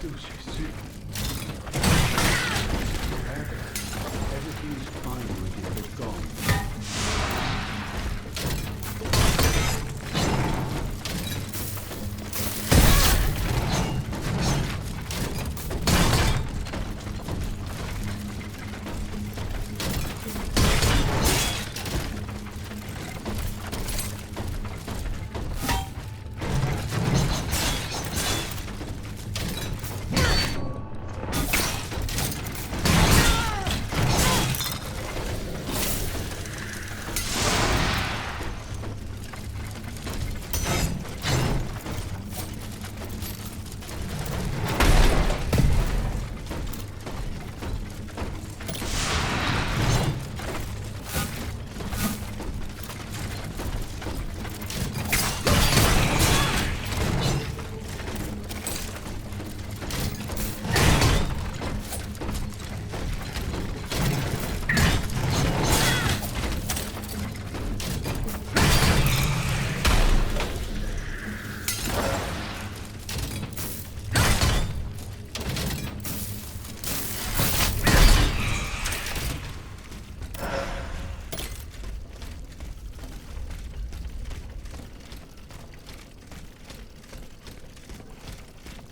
Louis XVI. Everything's fine when they're gone.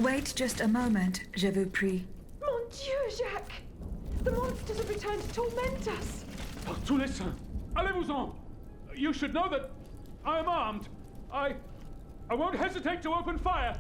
Wait just a moment, je vous prie. Mon Dieu, Jacques! The monsters have returned to torment us! Par tous les saints, allez-vous-en! You should know that I am armed. I won't hesitate to open fire.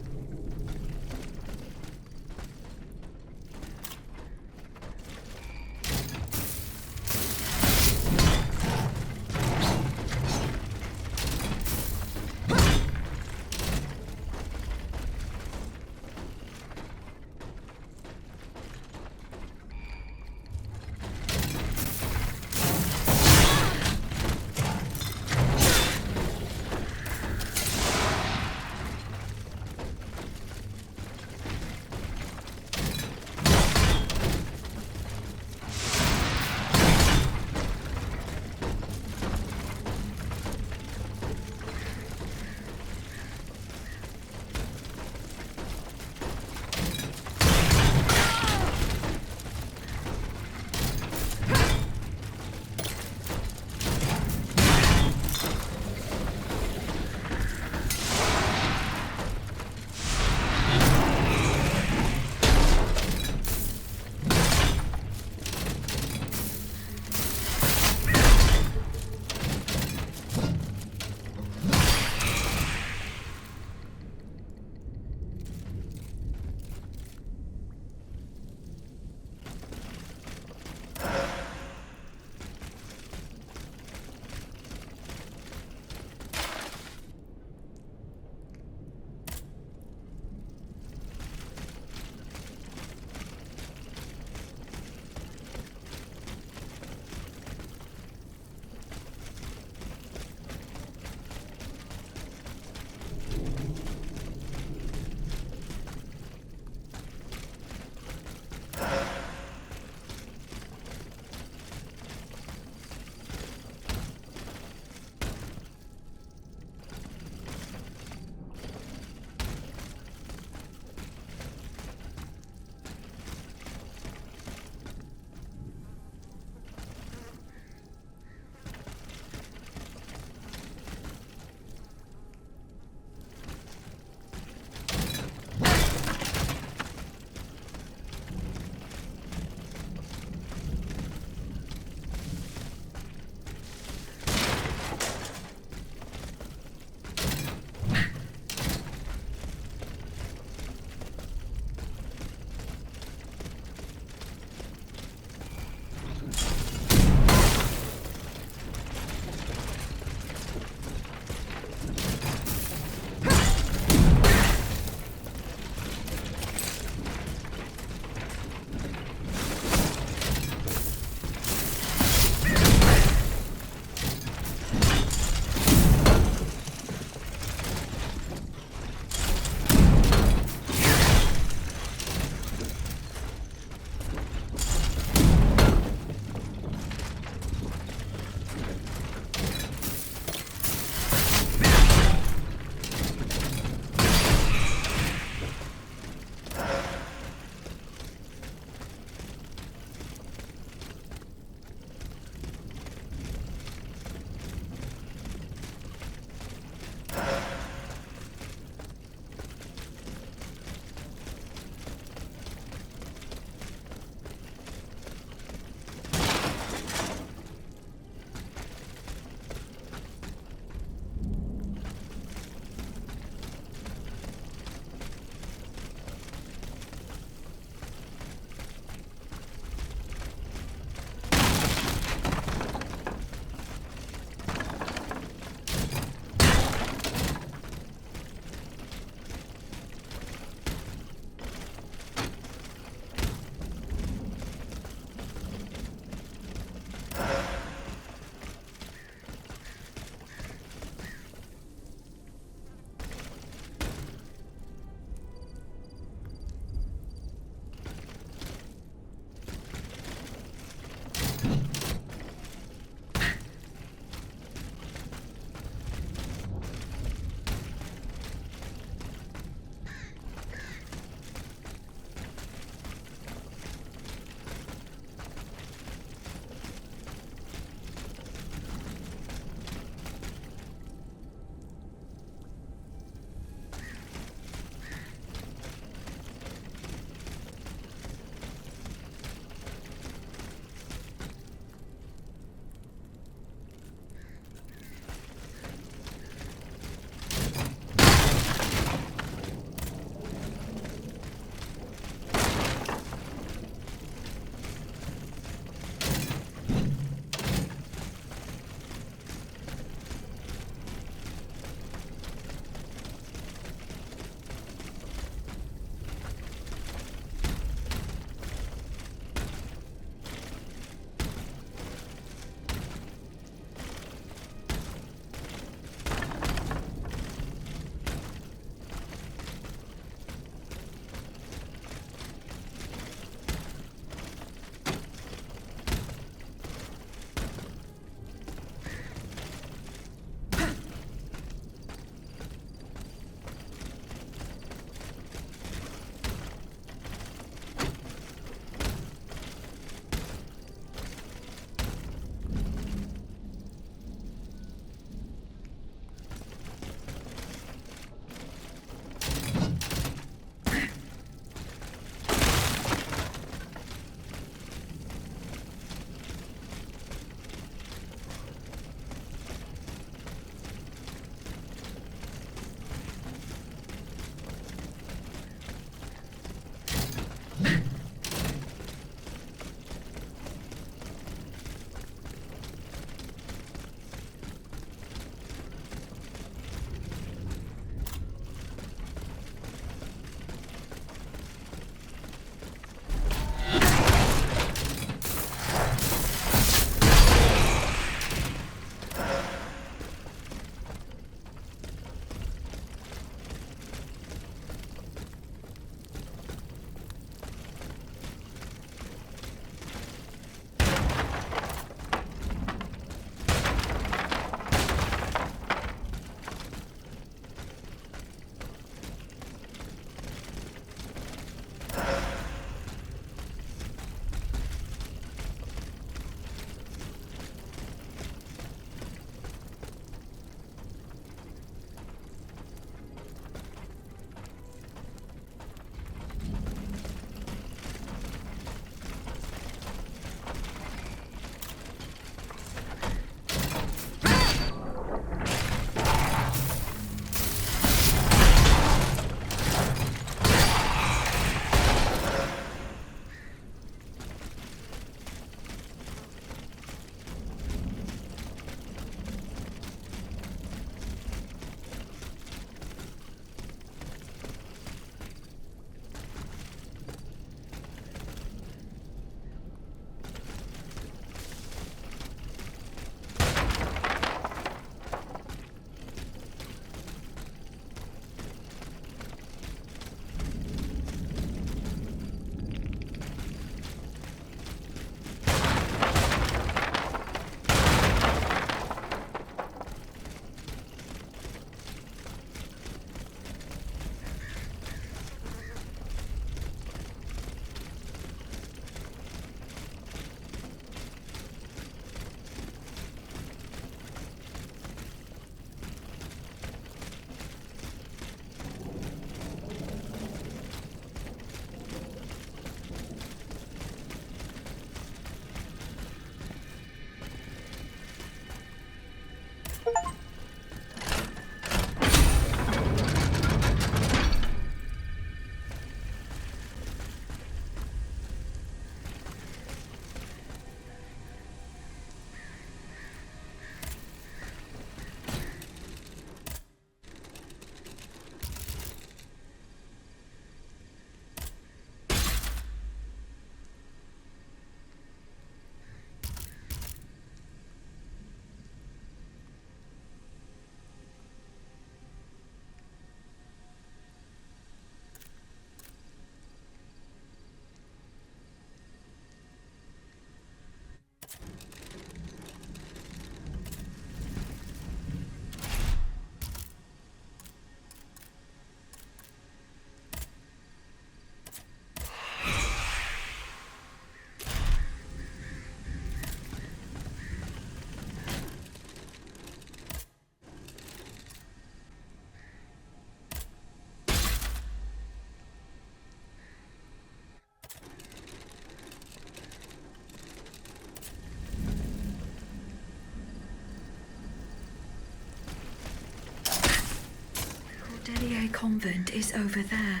Cordelier Convent is over there,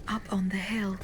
up on the hill.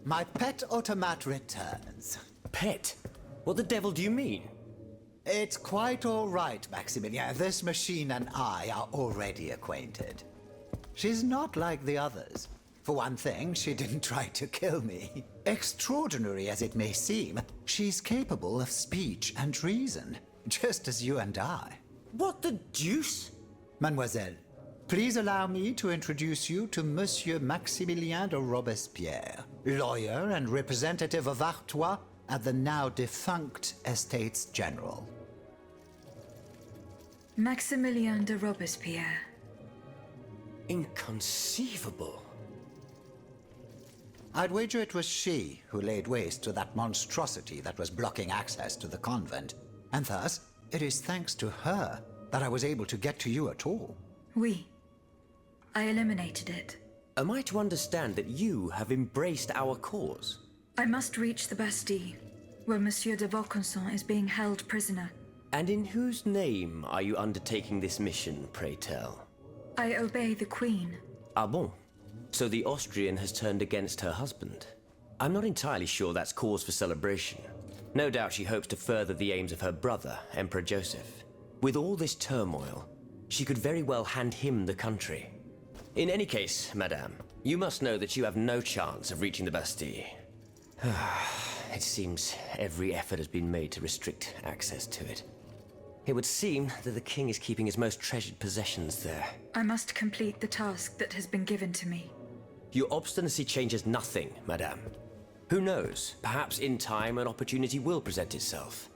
my pet automat returns. Pet? What the devil do you mean? It's quite all right, Maximilien. This machine and I are already acquainted. She's not like the others. For one thing, she didn't try to kill me. Extraordinary as it may seem, she's capable of speech and reason, just as you and I. What the deuce? Mademoiselle, please allow me to introduce you to Monsieur Maximilien de Robespierre, lawyer and representative of Artois at the now defunct Estates General. Maximilien de Robespierre. Inconceivable. I'd wager it was she who laid waste to that monstrosity that was blocking access to the convent, and thus it is thanks to her that I was able to get to you at all. Oui. I eliminated it. Am I to understand that you have embraced our cause? I must reach the Bastille, where Monsieur de Vaucanson is being held prisoner. And in whose name are you undertaking this mission, pray tell? I obey the Queen. Ah bon? So the Austrian has turned against her husband. I'm not entirely sure that's cause for celebration. No doubt she hopes to further the aims of her brother, Emperor Joseph. With all this turmoil, she could very well hand him the country. In any case, madame, you must know that you have no chance of reaching the Bastille. It seems every effort has been made to restrict access to it. It would seem that the king is keeping his most treasured possessions there. I must complete the task that has been given to me. Your obstinacy changes nothing, madame. Who knows, perhaps in time an opportunity will present itself.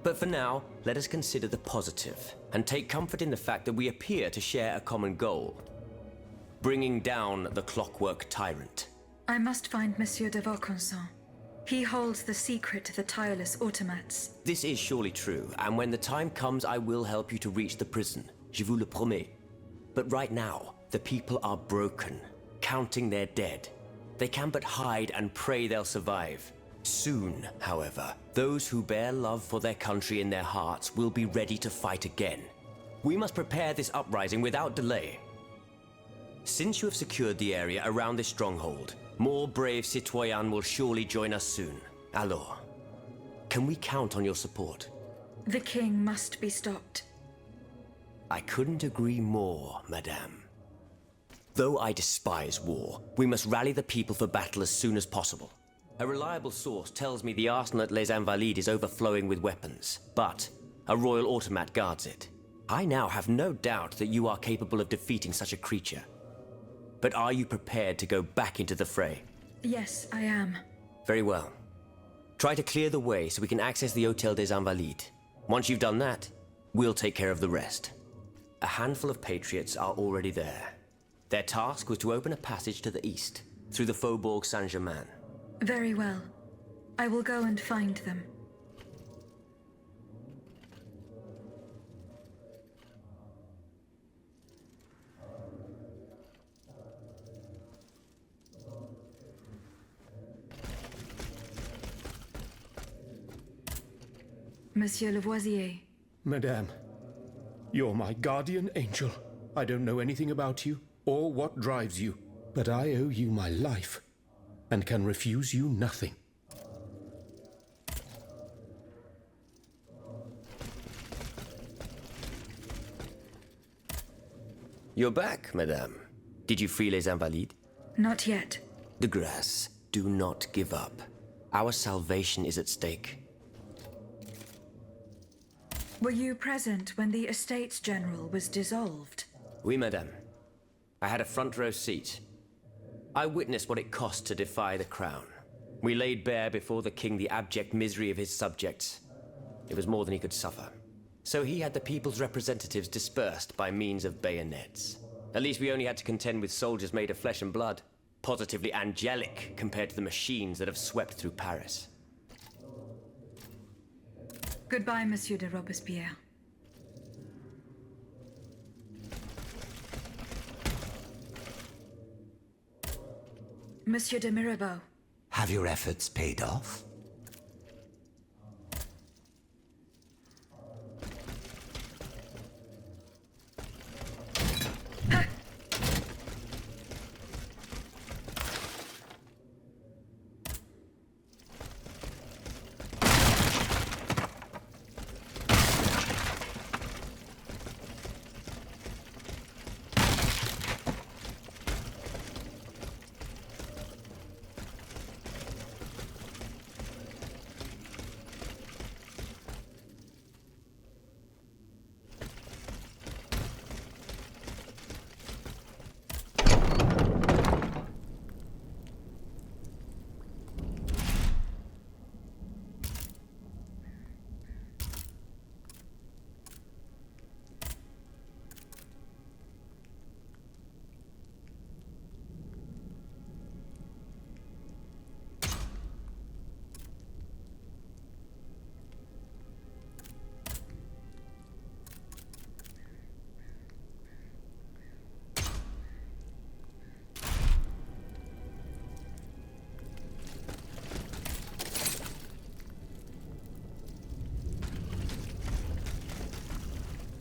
But for now, let us consider the positive, and take comfort in the fact that we appear to share a common goal. Bringing down the clockwork tyrant. I must find Monsieur de Vaucanson. He holds the secret to the tireless automats. This is surely true, and when the time comes I will help you to reach the prison. Je vous le promets. But right now, the people are broken, counting their dead. They can but hide and pray they'll survive. Soon, however, those who bear love for their country in their hearts will be ready to fight again. We must prepare this uprising without delay. Since you have secured the area around this stronghold, more brave citoyens will surely join us soon. Alors, can we count on your support? The king must be stopped. I couldn't agree more, madame. Though I despise war, we must rally the people for battle as soon as possible. A reliable source tells me the arsenal at Les Invalides is overflowing with weapons, but a royal automat guards it. I now have no doubt that you are capable of defeating such a creature. But are you prepared to go back into the fray? Yes, I am. Very well. Try to clear the way so we can access the Hôtel des Invalides. Once you've done that, we'll take care of the rest. A handful of patriots are already there. Their task was to open a passage to the east, through the Faubourg Saint-Germain. Very well. I will go and find them. Monsieur Lavoisier. Madame, you're my guardian angel. I don't know anything about you, or what drives you, but I owe you my life, and can refuse you nothing. You're back, madame. Did you free Les Invalides? Not yet. De grâce, do not give up. Our salvation is at stake. Were you present when the Estates General was dissolved? Oui, madame. I had a front row seat. I witnessed what it cost to defy the crown. We laid bare before the king the abject misery of his subjects. It was more than he could suffer. So he had the people's representatives dispersed by means of bayonets. At least we only had to contend with soldiers made of flesh and blood. Positively angelic compared to the machines that have swept through Paris. Goodbye, Monsieur de Robespierre. Monsieur de Mirabeau. Have your efforts paid off?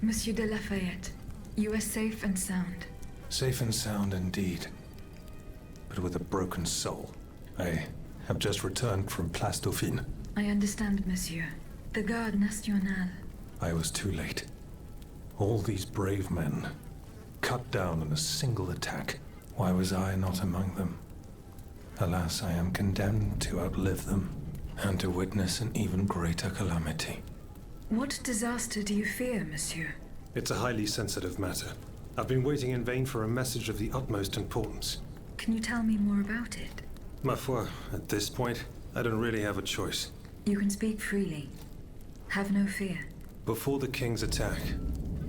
Monsieur de Lafayette, you are safe and sound. Safe and sound indeed. But with a broken soul. I have just returned from Place Dauphine. I understand, monsieur. The Garde Nationale. I was too late. All these brave men, cut down in a single attack. Why was I not among them? Alas, I am condemned to outlive them, and to witness an even greater calamity. What disaster do you fear, monsieur? It's a highly sensitive matter. I've been waiting in vain for a message of the utmost importance. Can you tell me more about it? Ma foi, at this point, I don't really have a choice. You can speak freely. Have no fear. Before the king's attack,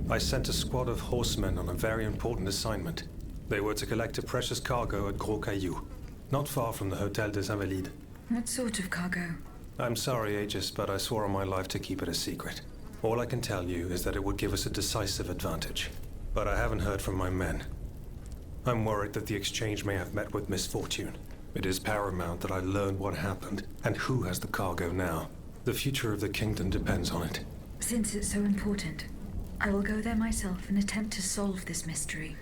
I sent a squad of horsemen on a very important assignment. They were to collect a precious cargo at Gros Caillou, not far from the Hôtel des Invalides. What sort of cargo? I'm sorry, Aegis, but I swore on my life to keep it a secret. All I can tell you is that it would give us a decisive advantage. But I haven't heard from my men. I'm worried that the exchange may have met with misfortune. It is paramount that I learn what happened and who has the cargo now. The future of the kingdom depends on it. Since it's so important, I will go there myself and attempt to solve this mystery.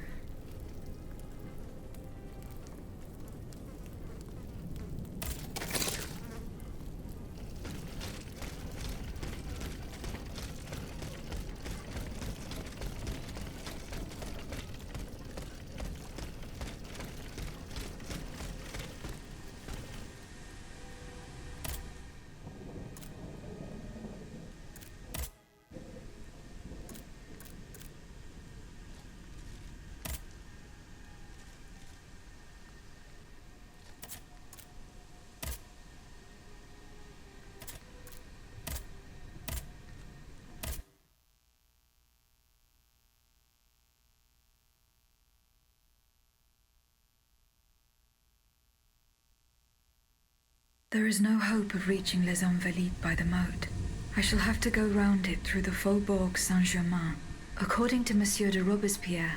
There is no hope of reaching Les Invalides by the moat. I shall have to go round it through the Faubourg Saint-Germain. According to Monsieur de Robespierre,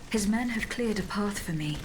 his men have cleared a path for me.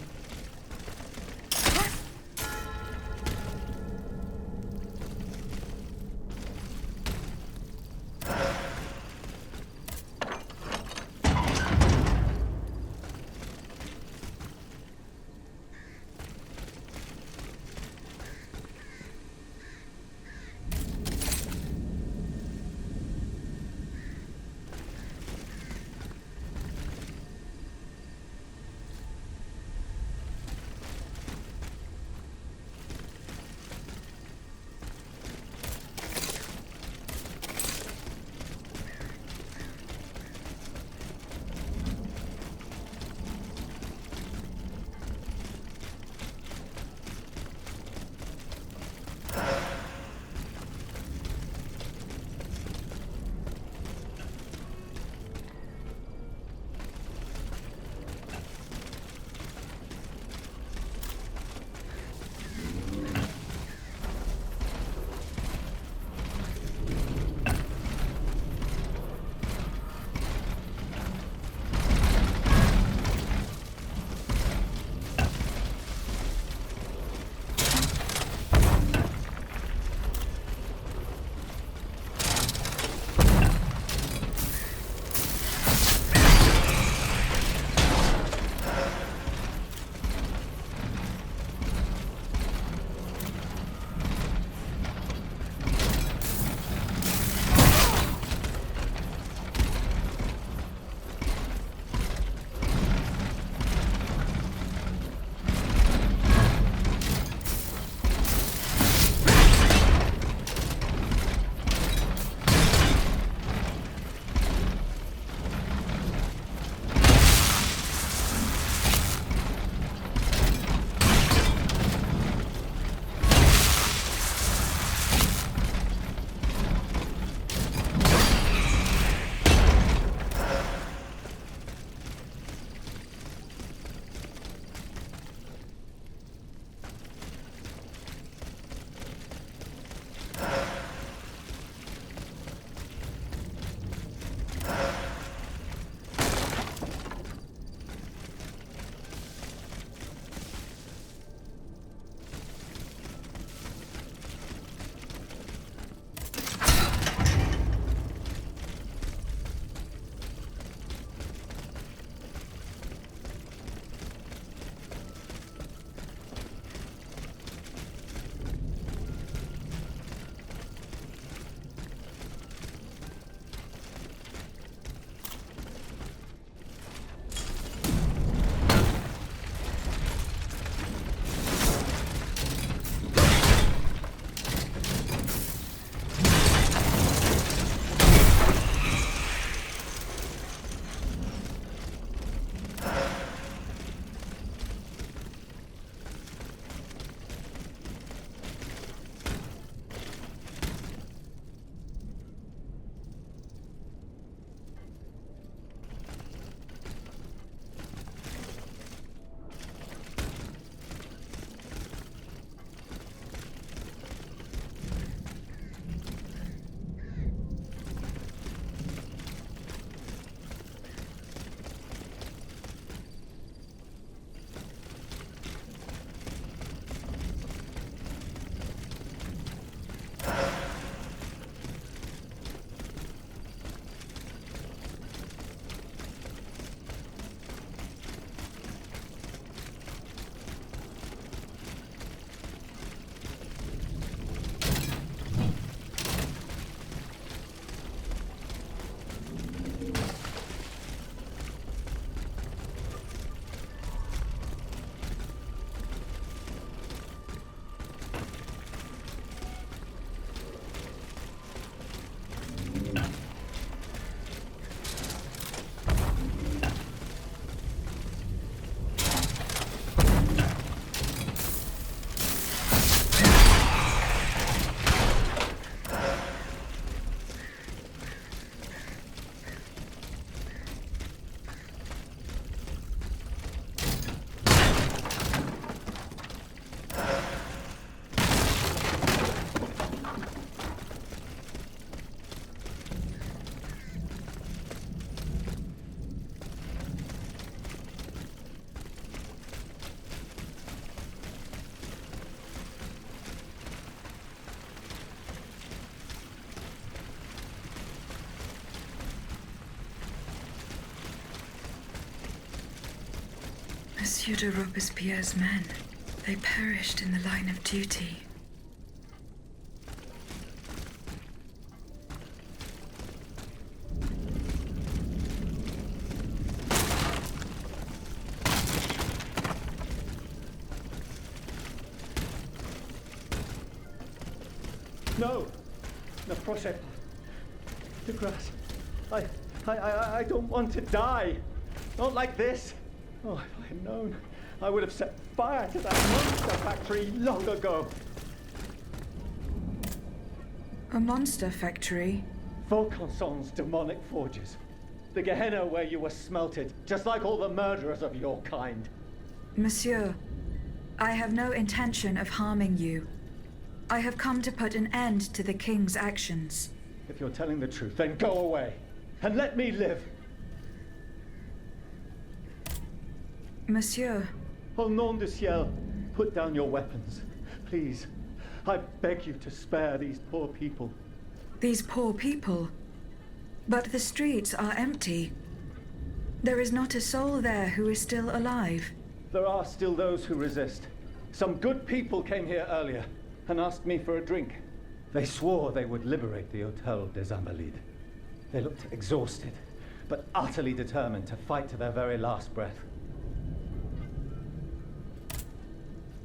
Monsieur de Robespierre's men. They perished in the line of duty. No! No, proszę. De grâce. I don't want to die. Not like this. Oh, if I had known, I would have set fire to that monster factory long ago. A monster factory? Vaucanson's demonic forges. The Gehenna where you were smelted, just like all the murderers of your kind. Monsieur, I have no intention of harming you. I have come to put an end to the king's actions. If you're telling the truth, then go away. And let me live. Monsieur. Au nom du ciel, put down your weapons. Please, I beg you to spare these poor people. These poor people? But the streets are empty. There is not a soul there who is still alive. There are still those who resist. Some good people came here earlier and asked me for a drink. They swore they would liberate the Hôtel des Invalides. They looked exhausted, but utterly determined to fight to their very last breath.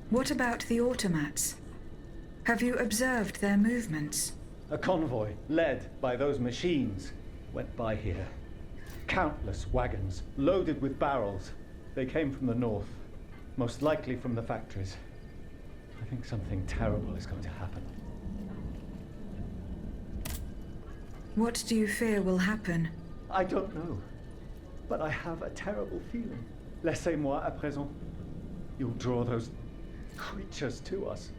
What about the automats? Have you observed their movements? A convoy, led by those machines, went by here. Countless wagons, loaded with barrels. They came from the north, most likely from the factories. I think something terrible is going to happen. What do you fear will happen? I don't know, but I have a terrible feeling. Laissez-moi à présent. You'll draw those creatures to us.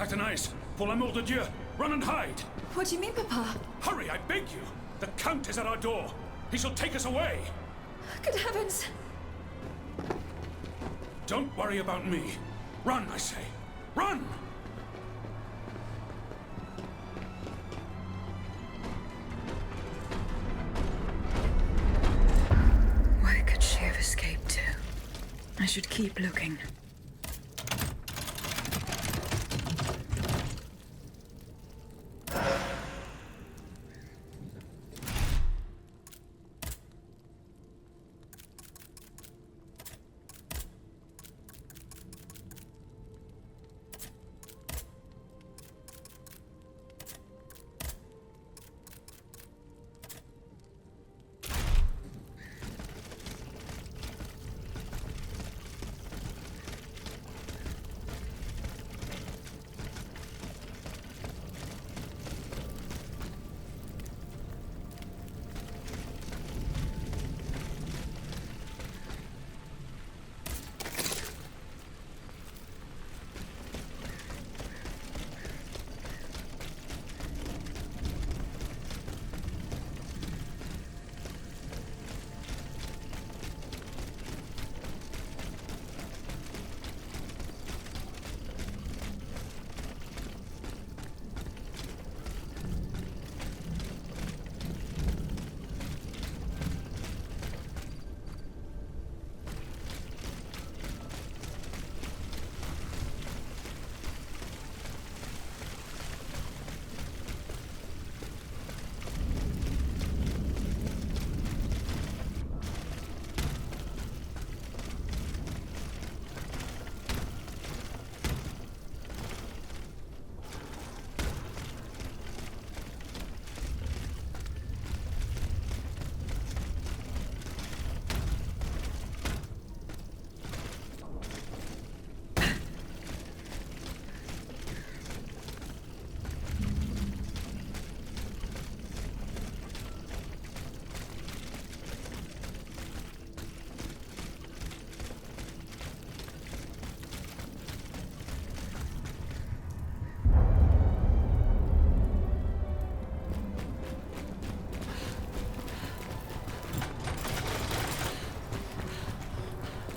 Athénaïs, pour l'amour de Dieu, run and hide! What do you mean, Papa? Hurry, I beg you! The Count is at our door. He shall take us away. Good heavens! Don't worry about me. Run, I say. Run! Where could she have escaped to? I should keep looking.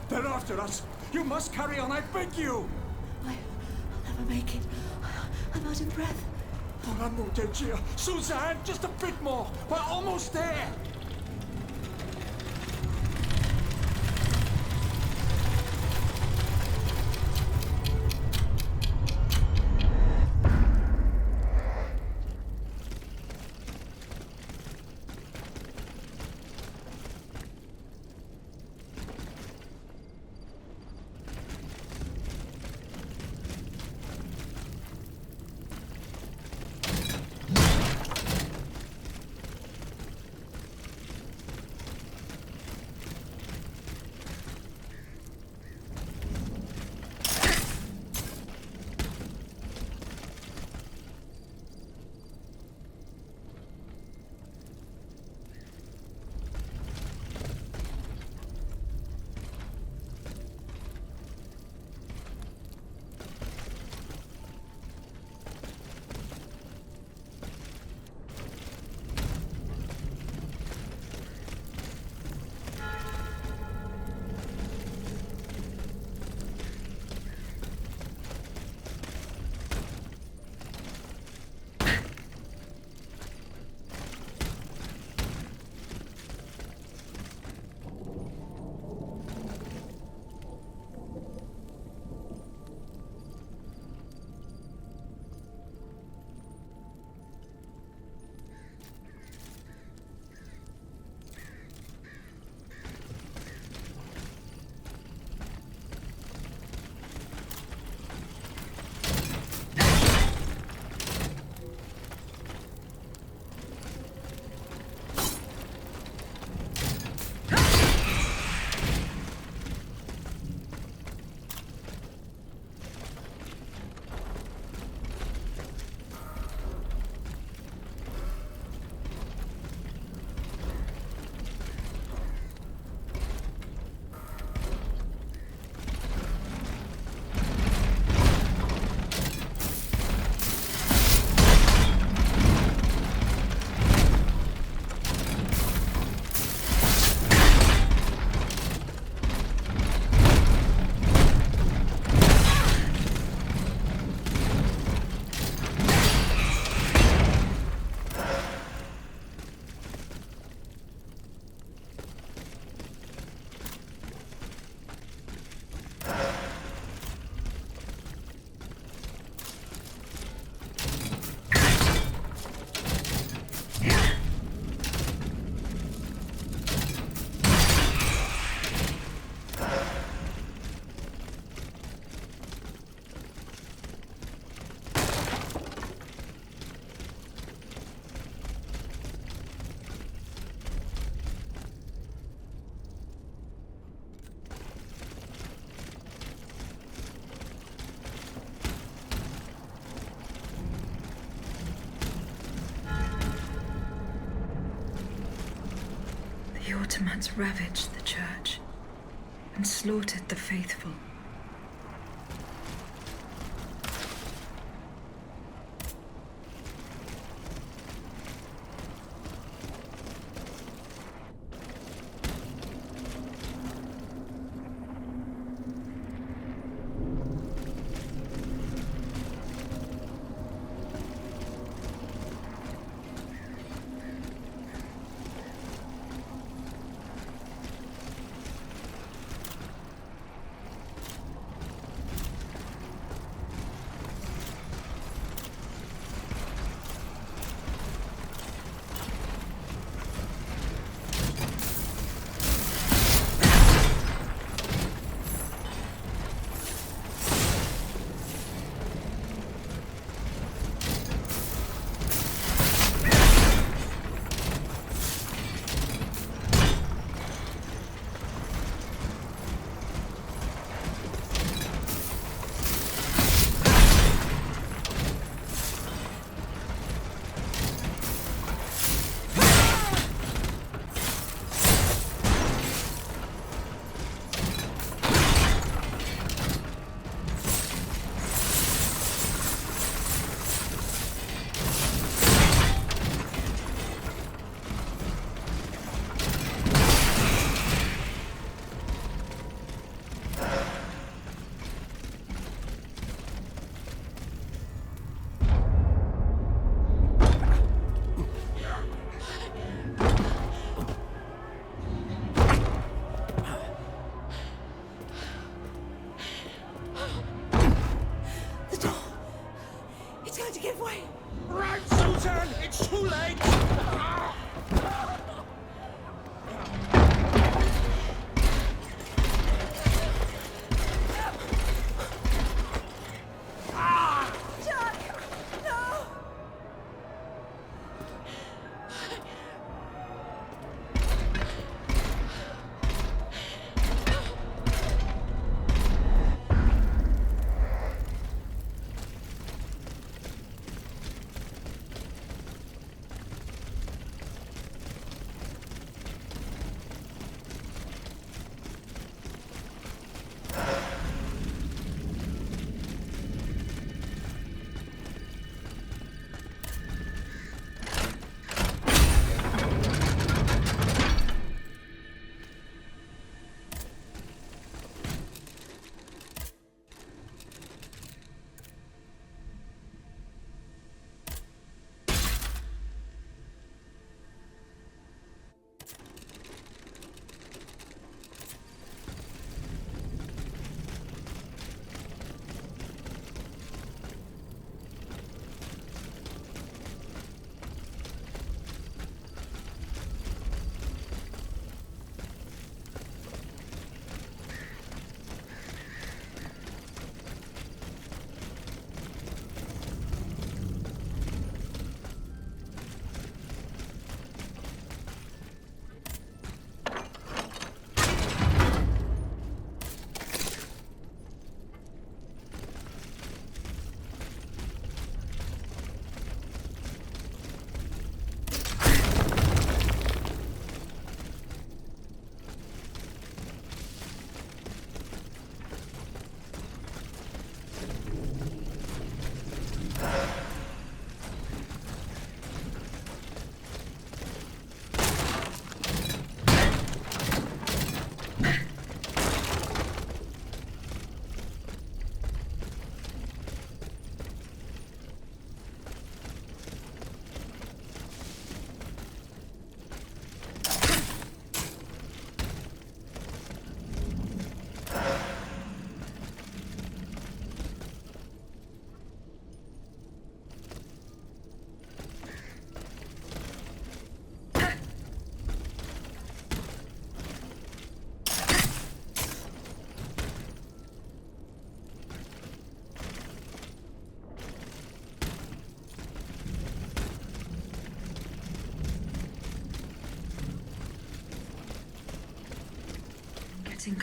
They're after us! You must carry on, I beg you! I'll never make it. I'm out of breath. Pour l'amour de Dieu! Suzanne, just a bit more! We're almost there! automats ravaged the church and slaughtered the faithful.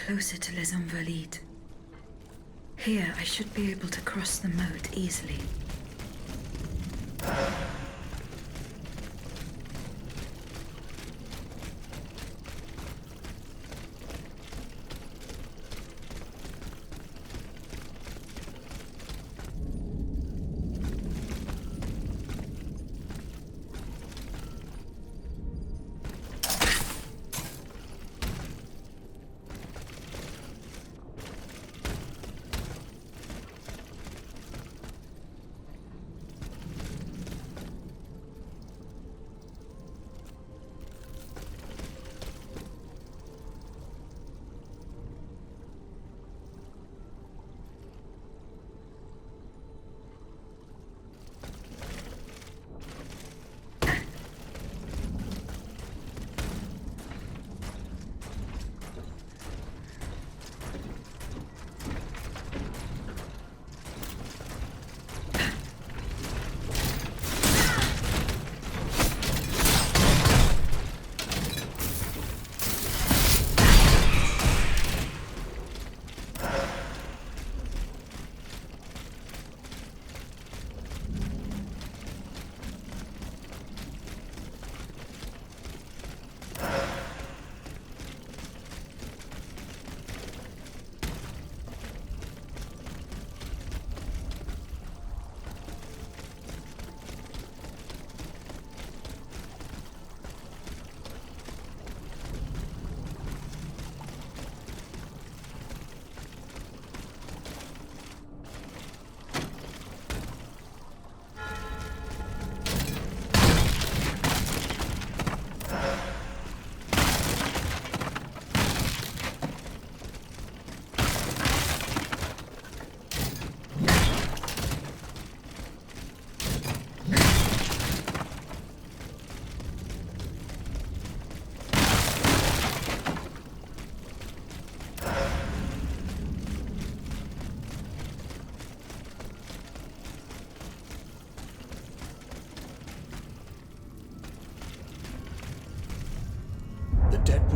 Closer to Les Invalides. Here, I should be able to cross the moat easily. That,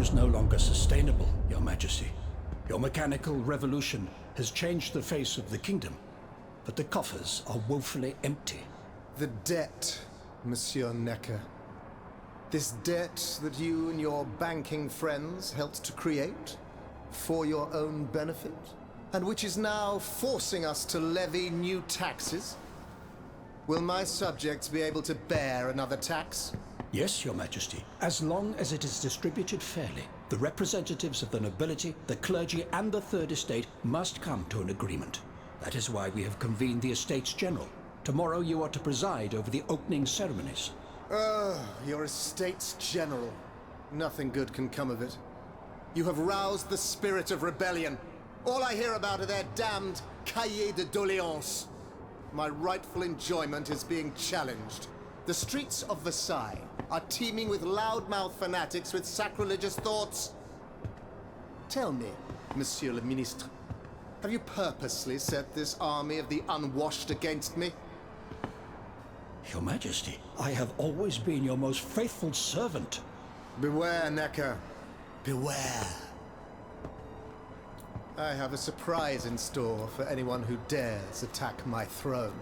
is no longer sustainable, Your Majesty. Your mechanical revolution has changed the face of the kingdom, but the coffers are woefully empty. The debt, Monsieur Necker. This debt that you and your banking friends helped to create for your own benefit, and which is now forcing us to levy new taxes. Will my subjects be able to bear another tax? Yes, Your Majesty, as long as it is distributed fairly. The representatives of the nobility, the clergy, and the Third Estate must come to an agreement. That is why we have convened the Estates General. Tomorrow you are to preside over the opening ceremonies. Your Estates General. Nothing good can come of it. You have roused the spirit of rebellion. All I hear about are their damned cahiers de doléances. My rightful enjoyment is being challenged. The streets of Versailles are teeming with loudmouth fanatics with sacrilegious thoughts. Tell me, Monsieur le Ministre, have you purposely set this army of the unwashed against me? Your Majesty, I have always been your most faithful servant. Beware, Necker. Beware. I have a surprise in store for anyone who dares attack my throne.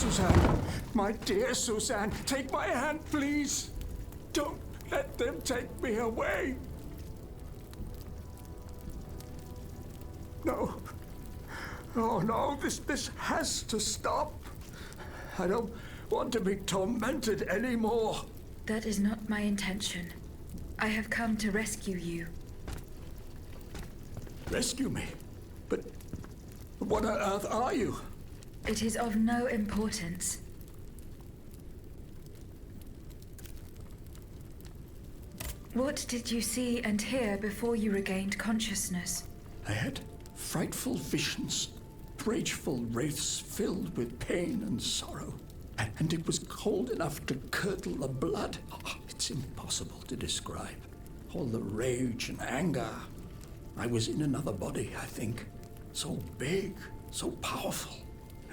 Suzanne, my dear Suzanne, take my hand, please. Don't let them take me away. No. Oh, no, this has to stop. I don't want to be tormented anymore. That is not my intention. I have come to rescue you. Rescue me? But what on earth are you? It is of no importance. What did you see and hear before you regained consciousness? I had frightful visions, rageful wraiths filled with pain and sorrow. And it was cold enough to curdle the blood. It's impossible to describe. All the rage and anger. I was in another body, I think. So big, so powerful.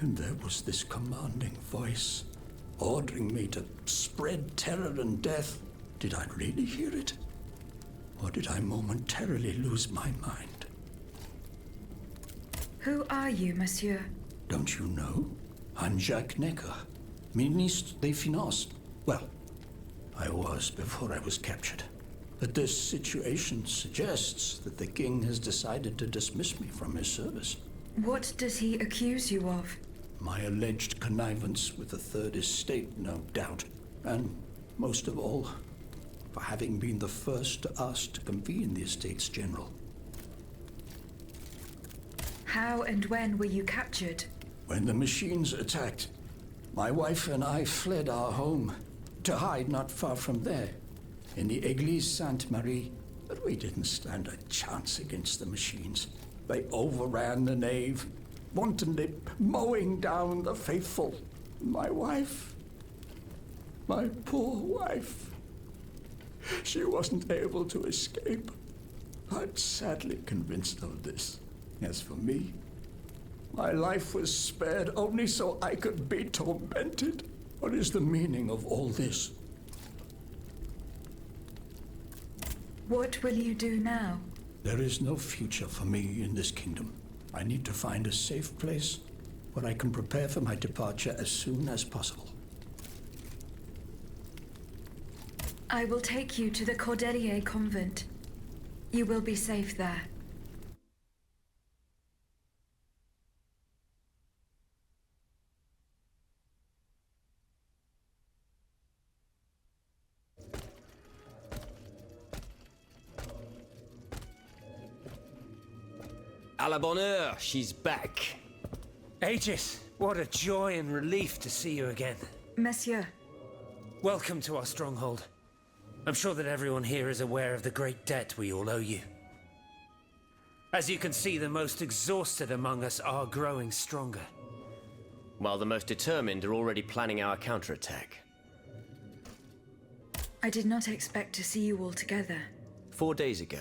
And there was this commanding voice, ordering me to spread terror and death. Did I really hear it? Or did I momentarily lose my mind? Who are you, monsieur? Don't you know? I'm Jacques Necker, Ministre des Finances. Well, I was before I was captured. But this situation suggests that the king has decided to dismiss me from his service. What does he accuse you of? My alleged connivance with the Third Estate, no doubt. And, most of all, for having been the first to ask to convene the Estates General. How and when were you captured? When the machines attacked, my wife and I fled our home to hide not far from there, in the Église Sainte-Marie. But we didn't stand a chance against the machines. They overran the nave, wantonly mowing down the faithful. My wife, my poor wife, she wasn't able to escape. I'm sadly convinced of this. As for me, my life was spared only so I could be tormented. What is the meaning of all this? What will you do now? There is no future for me in this kingdom. I need to find a safe place where I can prepare for my departure as soon as possible. I will take you to the Cordelier convent. You will be safe there. À la bonne heure, she's back. Aegis, what a joy and relief to see you again. Monsieur. Welcome to our stronghold. I'm sure that everyone here is aware of the great debt we all owe you. As you can see, the most exhausted among us are growing stronger. While the most determined are already planning our counterattack. I did not expect to see you all together. 4 days ago,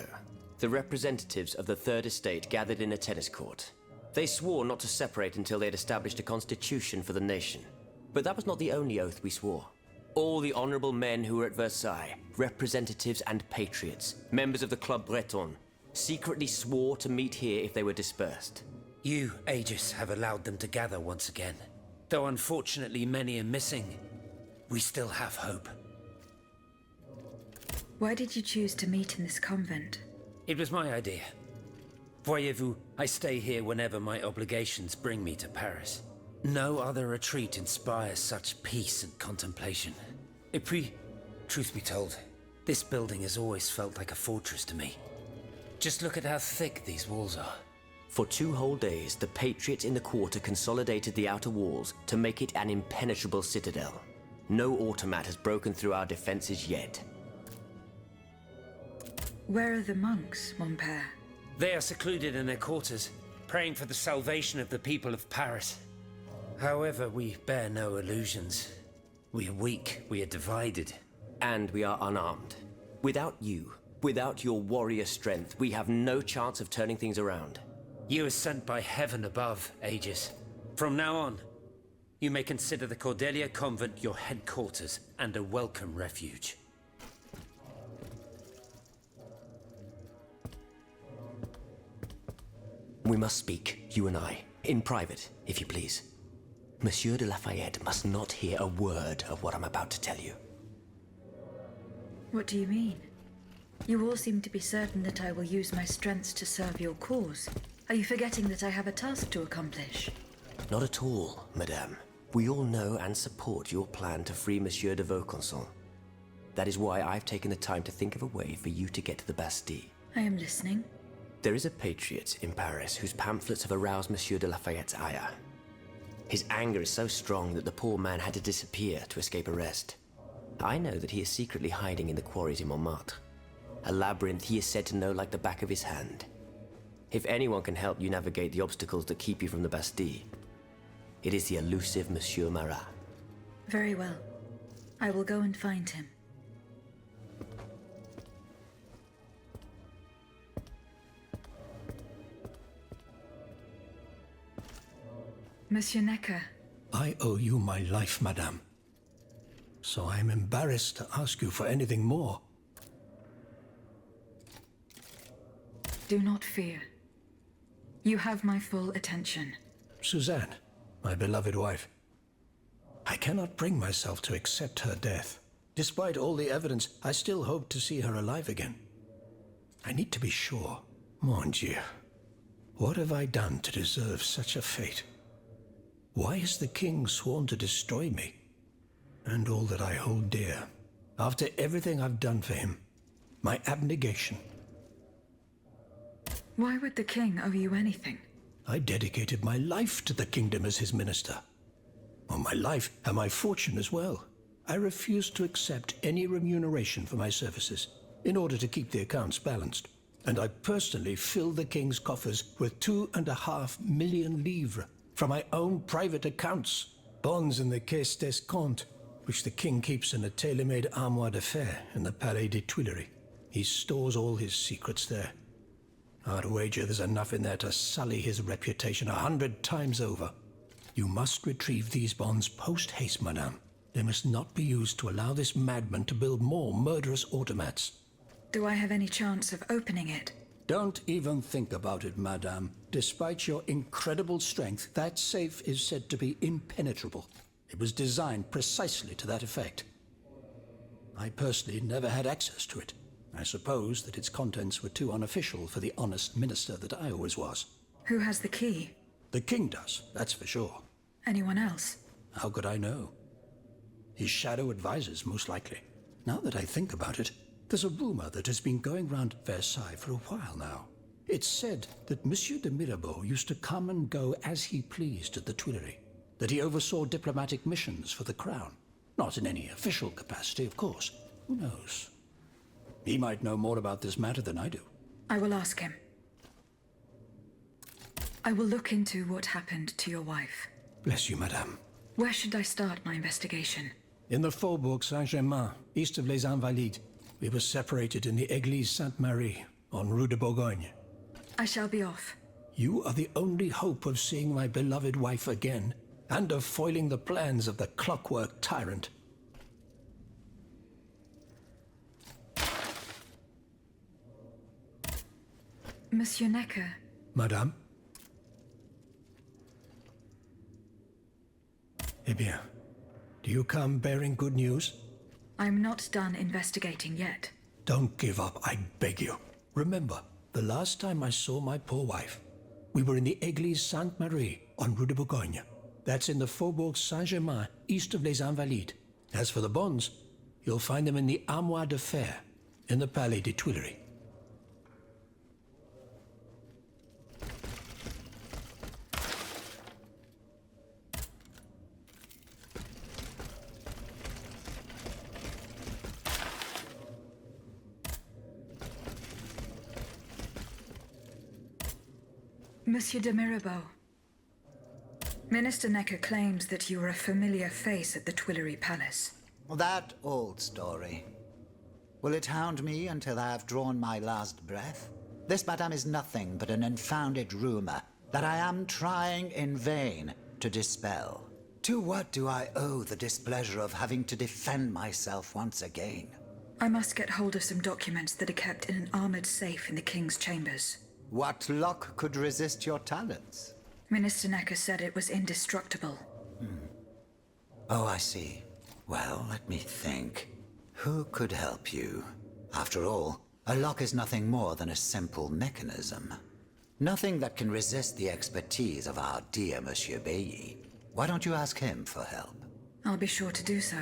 the representatives of the Third Estate gathered in a tennis court. They swore not to separate until they had established a constitution for the nation. But that was not the only oath we swore. All the honorable men who were at Versailles, representatives and patriots, members of the Club Breton, secretly swore to meet here if they were dispersed. You, Aegis, have allowed them to gather once again. Though unfortunately many are missing, we still have hope. Why did you choose to meet in this convent? It was my idea. Voyez-vous, I stay here whenever my obligations bring me to Paris. No other retreat inspires such peace and contemplation. Et puis, truth be told, this building has always felt like a fortress to me. Just look at how thick these walls are. For 2 whole days, the patriots in the quarter consolidated the outer walls to make it an impenetrable citadel. No automat has broken through our defenses yet. Where are the monks, mon père? They are secluded in their quarters, praying for the salvation of the people of Paris. However, we bear no illusions. We are weak, we are divided. And we are unarmed. Without you, without your warrior strength, we have no chance of turning things around. You are sent by heaven above, Aegis. From now on, you may consider the Cordelier convent your headquarters and a welcome refuge. We must speak, you and I, in private, if you please. Monsieur de Lafayette must not hear a word of what I'm about to tell you. What do you mean? You all seem to be certain that I will use my strengths to serve your cause. Are you forgetting that I have a task to accomplish? Not at all, madame. We all know and support your plan to free Monsieur de Vaucanson. That is why I've taken the time to think of a way for you to get to the Bastille. I am listening. There is a patriot in Paris whose pamphlets have aroused Monsieur de Lafayette's ire. His anger is so strong that the poor man had to disappear to escape arrest. I know that he is secretly hiding in the quarries in Montmartre. A labyrinth he is said to know like the back of his hand. If anyone can help you navigate the obstacles that keep you from the Bastille, it is the elusive Monsieur Marat. Very well. I will go and find him. Monsieur Necker. I owe you my life, madame. So I am embarrassed to ask you for anything more. Do not fear. You have my full attention. Suzanne, my beloved wife. I cannot bring myself to accept her death. Despite all the evidence, I still hope to see her alive again. I need to be sure. Mon Dieu. What have I done to deserve such a fate? Why has the king sworn to destroy me? And all that I hold dear. After everything I've done for him. My abnegation. Why would the king owe you anything? I dedicated my life to the kingdom as his minister. Well, my life and my fortune as well. I refuse to accept any remuneration for my services in order to keep the accounts balanced. And I personally filled the king's coffers with 2.5 million livres from my own private accounts. Bonds in the Caisse d'Escompte, which the king keeps in a tailor-made armoire de fer in the Palais des Tuileries. He stores all his secrets there. I'd wager there's enough in there to sully his reputation 100 times over. You must retrieve these bonds post-haste, madame. They must not be used to allow this madman to build more murderous automats. Do I have any chance of opening it? Don't even think about it, madame. Despite your incredible strength, that safe is said to be impenetrable. It was designed precisely to that effect. I personally never had access to it. I suppose that its contents were too unofficial for the honest minister that I always was. Who has the key? The king does, that's for sure. Anyone else? How could I know? His shadow advisors, most likely. Now that I think about it, there's a rumor that has been going round Versailles for a while now. It's said that Monsieur de Mirabeau used to come and go as he pleased at the Tuileries, that he oversaw diplomatic missions for the crown. Not in any official capacity, of course. Who knows? He might know more about this matter than I do. I will ask him. I will look into what happened to your wife. Bless you, madame. Where should I start my investigation? In the Faubourg Saint-Germain, east of Les Invalides. We were separated in the Église Sainte-Marie, on Rue de Bourgogne. I shall be off. You are the only hope of seeing my beloved wife again, and of foiling the plans of the clockwork tyrant. Monsieur Necker. Madame? Eh bien, do you come bearing good news? I'm not done investigating yet. Don't give up, I beg you. Remember, the last time I saw my poor wife, we were in the Église Sainte-Marie on Rue de Bourgogne. That's in the Faubourg Saint-Germain, east of Les Invalides. As for the bonds, you'll find them in the armoire de fer in the Palais des Tuileries. Monsieur de Mirabeau. Minister Necker claims that you were a familiar face at the Tuileries Palace. That old story. Will it hound me until I have drawn my last breath? This, madame, is nothing but an unfounded rumor that I am trying in vain to dispel. To what do I owe the displeasure of having to defend myself once again? I must get hold of some documents that are kept in an armored safe in the king's chambers. What lock could resist your talents? Minister Necker said it was indestructible. Oh, I see. Well, let me think. Who could help you? After all, a lock is nothing more than a simple mechanism. Nothing that can resist the expertise of our dear Monsieur Bailly. Why don't you ask him for help? I'll be sure to do so.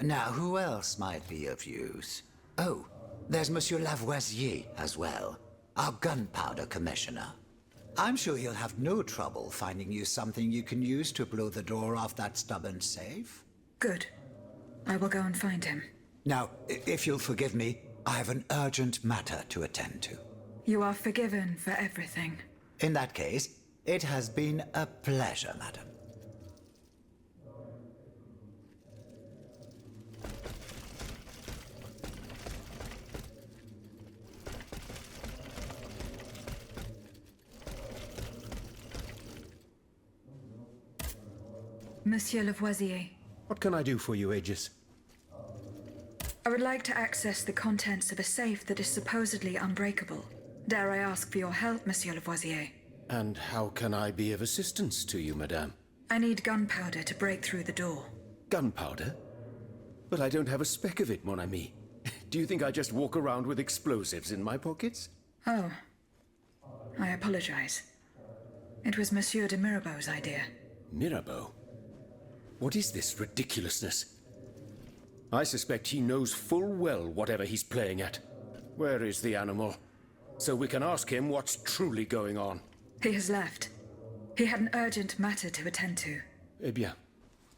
Now, who else might be of use? Oh, there's Monsieur Lavoisier as well, our gunpowder commissioner. I'm sure he'll have no trouble finding you something you can use to blow the door off that stubborn safe. Good. I will go and find him. Now, if you'll forgive me, I have an urgent matter to attend to. You are forgiven for everything. In that case, it has been a pleasure, madam. Monsieur Lavoisier. What can I do for you, Aegis? I would like to access the contents of a safe that is supposedly unbreakable. Dare I ask for your help, Monsieur Lavoisier? And how can I be of assistance to you, madame? I need gunpowder to break through the door. Gunpowder? But I don't have a speck of it, mon ami. Do you think I just walk around with explosives in my pockets? Oh. I apologize. It was Monsieur de Mirabeau's idea. Mirabeau? What is this ridiculousness? I suspect he knows full well whatever he's playing at. Where is the animal? So we can ask him what's truly going on. He has left. He had an urgent matter to attend to. Eh bien,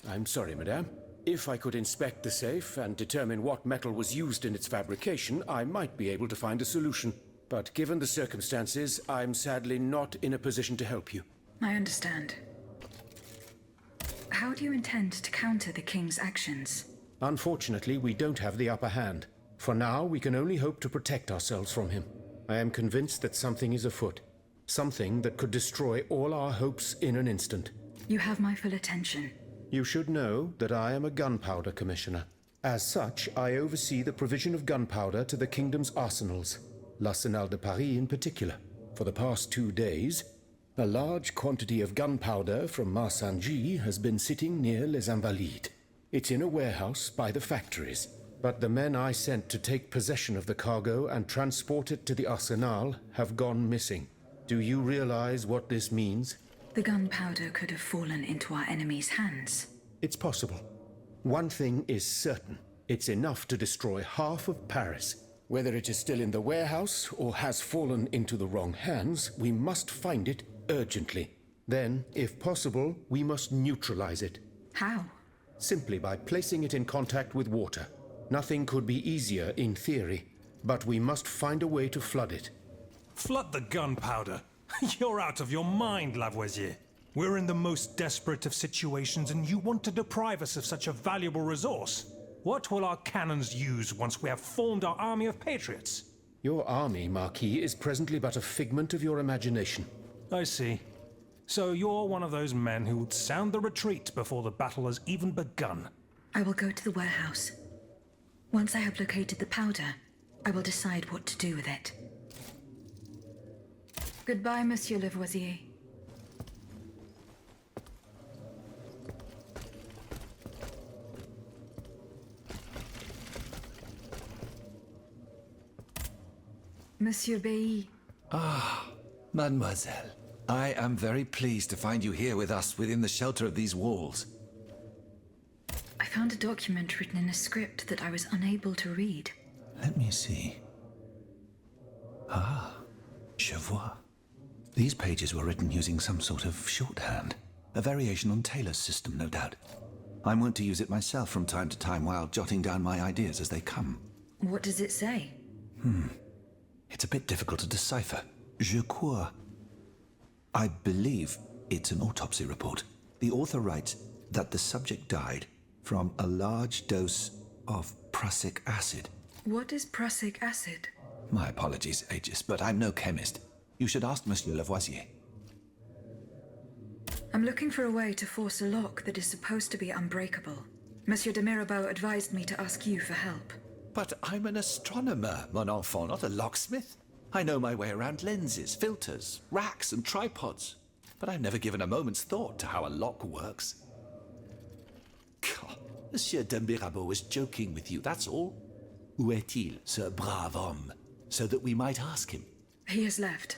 I'm sorry, madame. If I could inspect the safe and determine what metal was used in its fabrication, I might be able to find a solution. But given the circumstances, I'm sadly not in a position to help you. I understand. How do you intend to counter the king's actions? Unfortunately, we don't have the upper hand. For now, we can only hope to protect ourselves from him. I am convinced that something is afoot. Something that could destroy all our hopes in an instant. You have my full attention. You should know that I am a gunpowder commissioner. As such, I oversee the provision of gunpowder to the kingdom's arsenals, l'Arsenal de Paris in particular. For the past 2 days, a large quantity of gunpowder from Marsangy has been sitting near Les Invalides. It's in a warehouse by the factories, but the men I sent to take possession of the cargo and transport it to the Arsenal have gone missing. Do you realize what this means? The gunpowder could have fallen into our enemy's hands. It's possible. One thing is certain. It's enough to destroy half of Paris. Whether it is still in the warehouse or has fallen into the wrong hands, we must find it urgently. Then, if possible, we must neutralize it. How? Simply by placing it in contact with water. Nothing could be easier in theory, but we must find a way to flood it. Flood the gunpowder? You're out of your mind, Lavoisier. We're in the most desperate of situations, and you want to deprive us of such a valuable resource. What will our cannons use once we have formed our army of patriots? Your army, Marquis, is presently but a figment of your imagination. I see. So you're one of those men who would sound the retreat before the battle has even begun. I will go to the warehouse. Once I have located the powder, I will decide what to do with it. Goodbye, Monsieur Lavoisier. Monsieur Bailly. Ah, mademoiselle. I am very pleased to find you here with us within the shelter of these walls. I found a document written in a script that I was unable to read. Let me see. Ah, je vois. These pages were written using some sort of shorthand. A variation on Taylor's system, no doubt. I'm wont to use it myself from time to time while jotting down my ideas as they come. What does it say? It's a bit difficult to decipher. Je crois. I believe it's an autopsy report. The author writes that the subject died from a large dose of prussic acid. What is prussic acid? My apologies, Aegis, but I'm no chemist. You should ask Monsieur Lavoisier. I'm looking for a way to force a lock that is supposed to be unbreakable. Monsieur de Mirabeau advised me to ask you for help. But I'm an astronomer, mon enfant, not a locksmith. I know my way around lenses, filters, racks, and tripods. But I've never given a moment's thought to how a lock works. God, Monsieur de Mirabeau was joking with you, that's all. Où est-il, ce brave homme? So that we might ask him. He has left.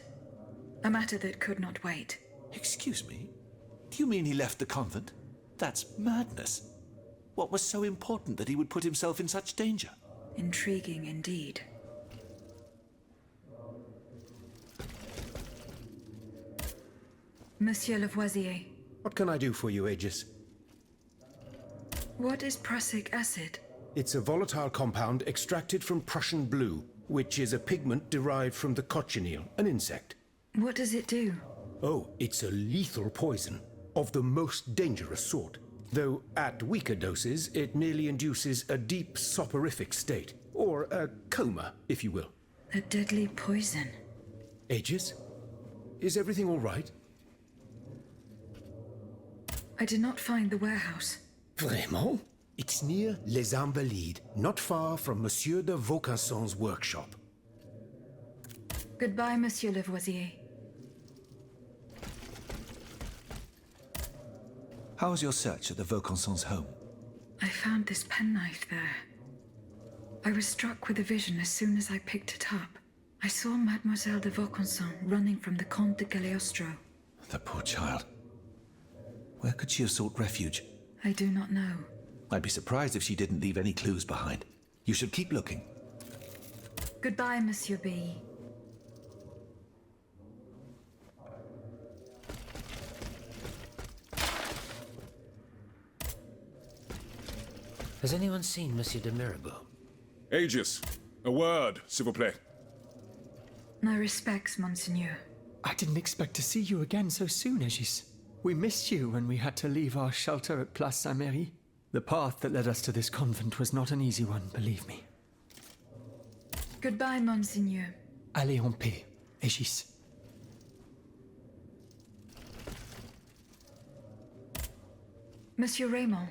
A matter that could not wait. Excuse me? Do you mean he left the convent? That's madness. What was so important that he would put himself in such danger? Intriguing indeed. Monsieur Lavoisier. What can I do for you, Aegis? What is prussic acid? It's a volatile compound extracted from Prussian blue, which is a pigment derived from the cochineal, an insect. What does it do? Oh, it's a lethal poison, of the most dangerous sort. Though at weaker doses, it merely induces a deep soporific state, or a coma, if you will. A deadly poison. Aegis? Is everything all right? I did not find the warehouse. Vraiment? It's near Les Invalides, not far from Monsieur de Vaucanson's workshop. Goodbye, Monsieur Lavoisier. How was your search at the Vaucanson's home? I found this penknife there. I was struck with a vision as soon as I picked it up. I saw Mademoiselle de Vaucanson running from the Comte de Cagliostro. The poor child. Where could she have sought refuge? I do not know. I'd be surprised if she didn't leave any clues behind. You should keep looking. Goodbye, Monsieur B. Has anyone seen Monsieur de Mirabeau? Aegis, a word, s'il vous plaît. My respects, Monseigneur. I didn't expect to see you again so soon, Aegis. We missed you when we had to leave our shelter at Place Saint-Méry. The path that led us to this convent was not an easy one, believe me. Goodbye, Monseigneur. Allez en paix, Aegis. Monsieur Raymond.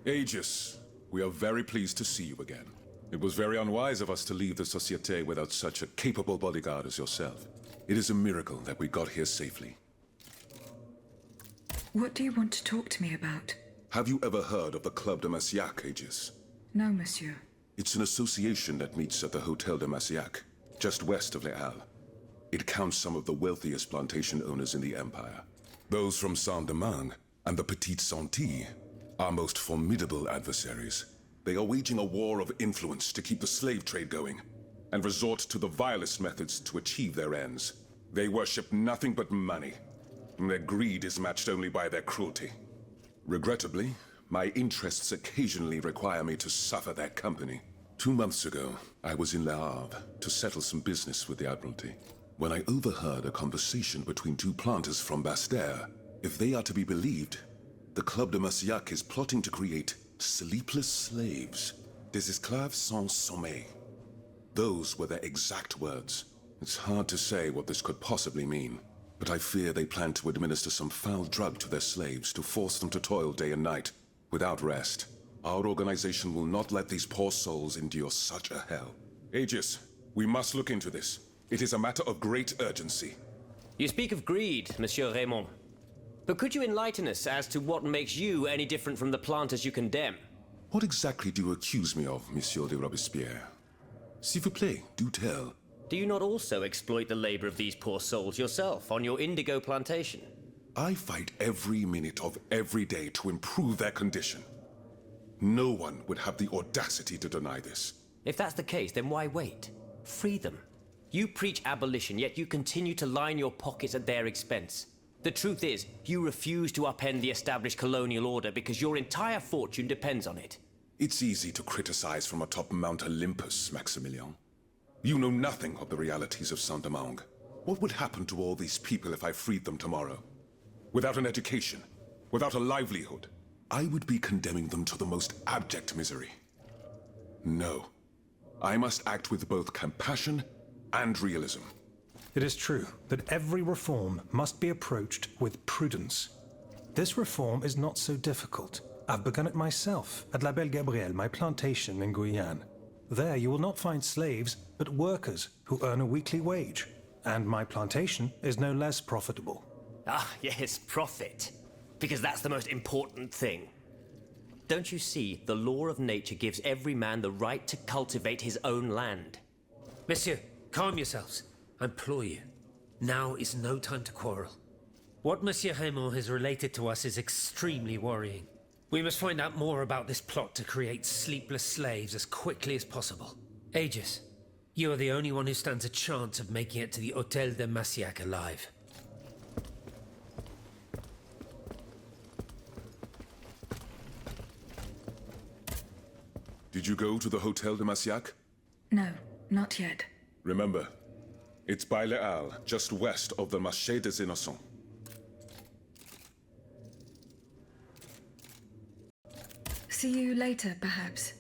Aegis, we are very pleased to see you again. It was very unwise of us to leave the Société without such a capable bodyguard as yourself. It is a miracle that we got here safely. What do you want to talk to me about? Have you ever heard of the Club de Massiac, Aegis? No, monsieur. It's an association that meets at the Hotel de Massiac, just west of Les Halles. It counts some of the wealthiest plantation owners in the Empire. Those from Saint-Domingue and the Petite Santé, our most formidable adversaries. They are waging a war of influence to keep the slave trade going, and resort to the vilest methods to achieve their ends. They worship nothing but money, and their greed is matched only by their cruelty. Regrettably, my interests occasionally require me to suffer their company. 2 months ago, I was in Le Havre to settle some business with the Admiralty, when I overheard a conversation between 2 planters from Basse-Terre. If they are to be believed, the Club de Massiac is plotting to create sleepless slaves, des esclaves sans sommeil. Those were their exact words. It's hard to say what this could possibly mean, but I fear they plan to administer some foul drug to their slaves to force them to toil day and night, without rest. Our organization will not let these poor souls endure such a hell. Aegis, we must look into this. It is a matter of great urgency. You speak of greed, Monsieur Raymond. But could you enlighten us as to what makes you any different from the planters you condemn? What exactly do you accuse me of, Monsieur de Robespierre? S'il vous plaît, do tell. Do you not also exploit the labor of these poor souls yourself on your indigo plantation? I fight every minute of every day to improve their condition. No one would have the audacity to deny this. If that's the case, then why wait? Free them. You preach abolition, yet you continue to line your pockets at their expense. The truth is, you refuse to upend the established colonial order because your entire fortune depends on it. It's easy to criticize from atop Mount Olympus, Maximilian. You know nothing of the realities of Saint-Domingue. What would happen to all these people if I freed them tomorrow? Without an education, without a livelihood, I would be condemning them to the most abject misery. No. I must act with both compassion and realism. It is true that every reform must be approached with prudence. This reform is not so difficult. I've begun it myself at La Belle Gabrielle, my plantation in Guyane. There you will not find slaves, but workers who earn a weekly wage. And my plantation is no less profitable. Ah, yes, profit. Because that's the most important thing. Don't you see, the law of nature gives every man the right to cultivate his own land? Monsieur, calm yourselves. I implore you. Now is no time to quarrel. What Monsieur Raymond has related to us is extremely worrying. We must find out more about this plot to create sleepless slaves as quickly as possible. Aegis, you are the only one who stands a chance of making it to the Hôtel de Massiac alive. Did you go to the Hôtel de Massiac? No, not yet. Remember, it's by Les Halles, just west of the Marché des Innocents. See you later, perhaps.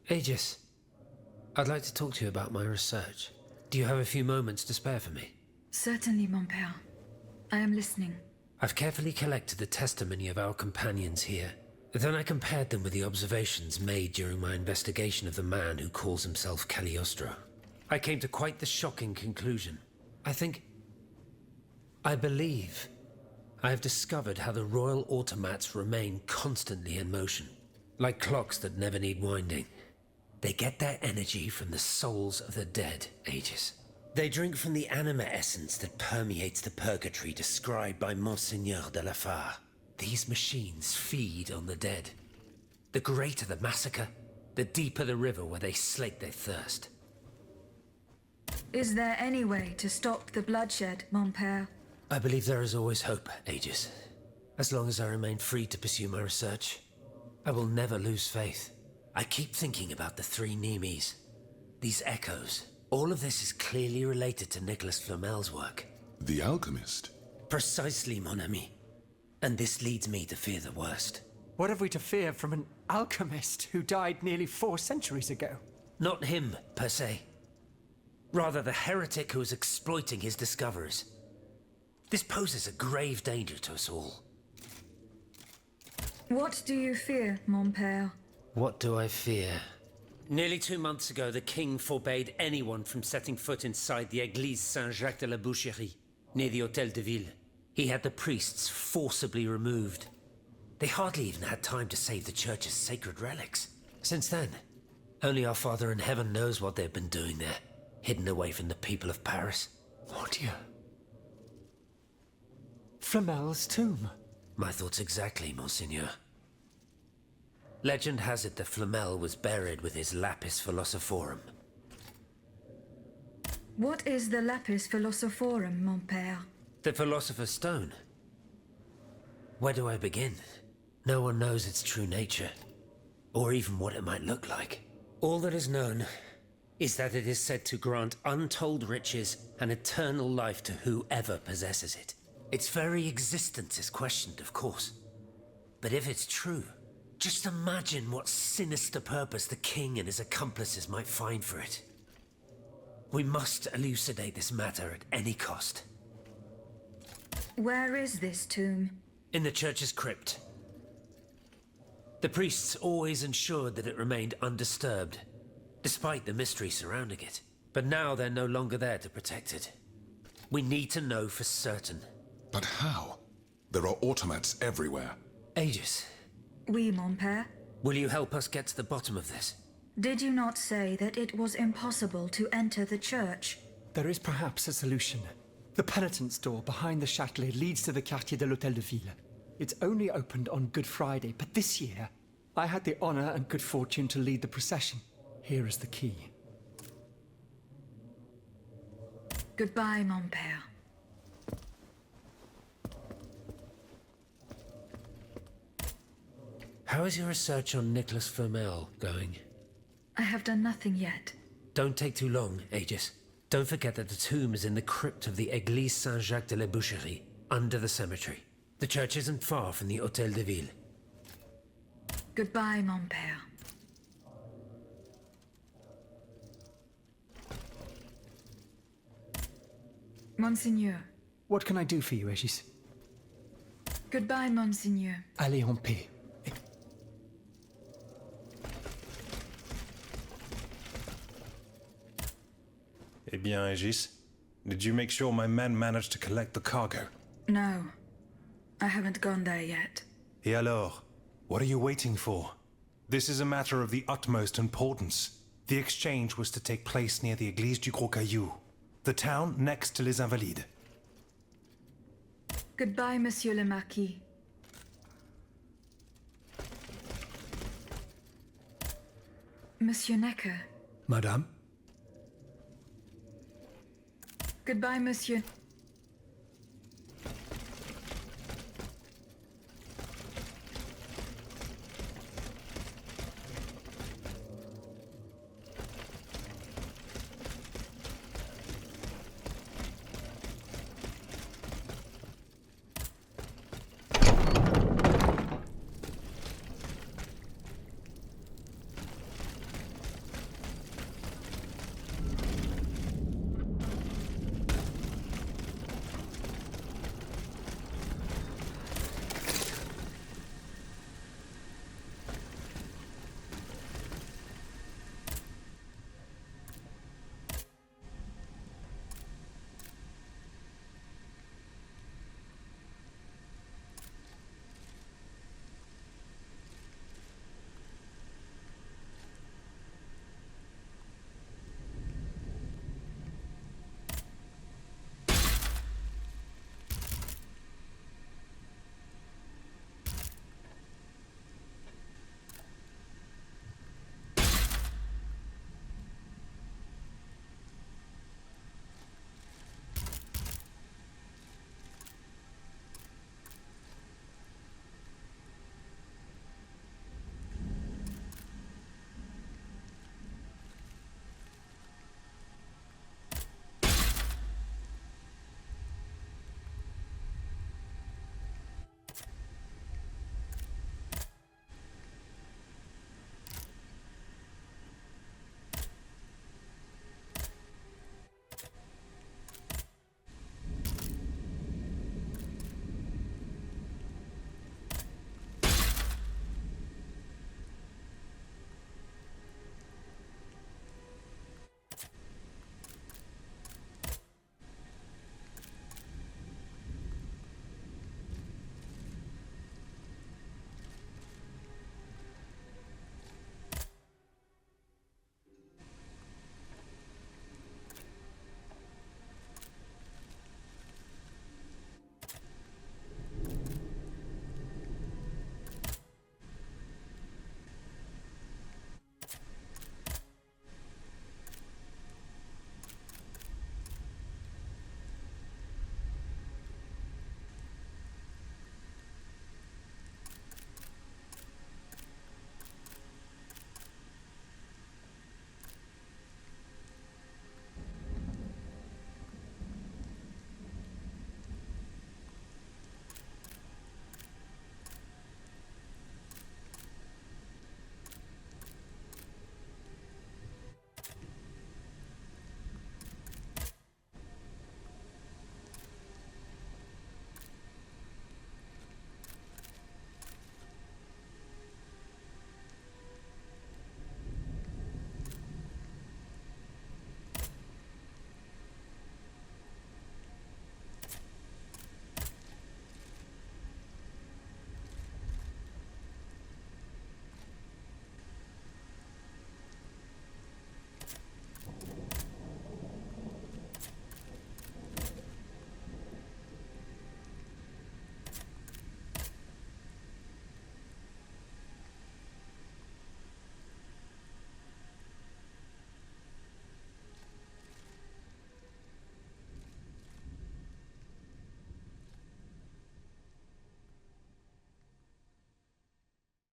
Aegis, I'd like to talk to you about my research. Do you have a few moments to spare for me? Certainly, mon père. I am listening. I've carefully collected the testimony of our companions here. Then I compared them with the observations made during my investigation of the man who calls himself Cagliostro. I came to quite the shocking conclusion. I believe I have discovered how the royal automats remain constantly in motion, like clocks that never need winding. They get their energy from the souls of the dead, Aegis. They drink from the anima essence that permeates the purgatory described by Monseigneur de la Fare. These machines feed on the dead. The greater the massacre, the deeper the river where they slake their thirst. Is there any way to stop the bloodshed, mon père? I believe there is always hope, Aegis. As long as I remain free to pursue my research, I will never lose faith. I keep thinking about the three Nemes. These echoes. All of this is clearly related to Nicholas Flamel's work. The alchemist? Precisely, mon ami. And this leads me to fear the worst. What have we to fear from an alchemist who died nearly 4 centuries ago? Not him, per se. Rather, the heretic who is exploiting his discoveries. This poses a grave danger to us all. What do you fear, mon père? What do I fear? Nearly 2 months ago, the king forbade anyone from setting foot inside the Église Saint-Jacques de la Boucherie, near the Hôtel de Ville. He had the priests forcibly removed. They hardly even had time to save the church's sacred relics. Since then, only our Father in heaven knows what they've been doing there, hidden away from the people of Paris. Oh dear. Flamel's tomb. My thoughts exactly, Monseigneur. Legend has it that Flamel was buried with his lapis philosophorum. What is the lapis philosophorum, mon père? The Philosopher's Stone. Where do I begin? No one knows its true nature, or even what it might look like. All that is known is that it is said to grant untold riches and eternal life to whoever possesses it. Its very existence is questioned, of course. But if it's true, just imagine what sinister purpose the king and his accomplices might find for it. We must elucidate this matter at any cost. Where is this tomb? In the church's crypt. The priests always ensured that it remained undisturbed, despite the mystery surrounding it. But now they're no longer there to protect it. We need to know for certain. But how? There are automats everywhere. Aegis. Oui, mon père. Will you help us get to the bottom of this? Did you not say that it was impossible to enter the church? There is perhaps a solution. The penitent's door behind the Châtelet leads to the Quartier de l'Hôtel de Ville. It's only opened on Good Friday, but this year, I had the honor and good fortune to lead the procession. Here is the key. Goodbye, mon père. How is your research on Nicholas Flamel going? I have done nothing yet. Don't take too long, Aegis. Don't forget that the tomb is in the crypt of the Église Saint-Jacques de la Boucherie, under the cemetery. The church isn't far from the Hôtel de Ville. Goodbye, mon père. Monseigneur. What can I do for you, Aegis? Goodbye, Monseigneur. Allez en paix. Eh bien, Aegis, Did you make sure my men managed to collect the cargo? No, I haven't gone there yet. Et alors? What are you waiting for? This is a matter of the utmost importance. The exchange was to take place near the Église du Gros Caillou, the town next to Les Invalides. Goodbye, Monsieur le Marquis. Monsieur Necker. Madame? Goodbye, Monsieur.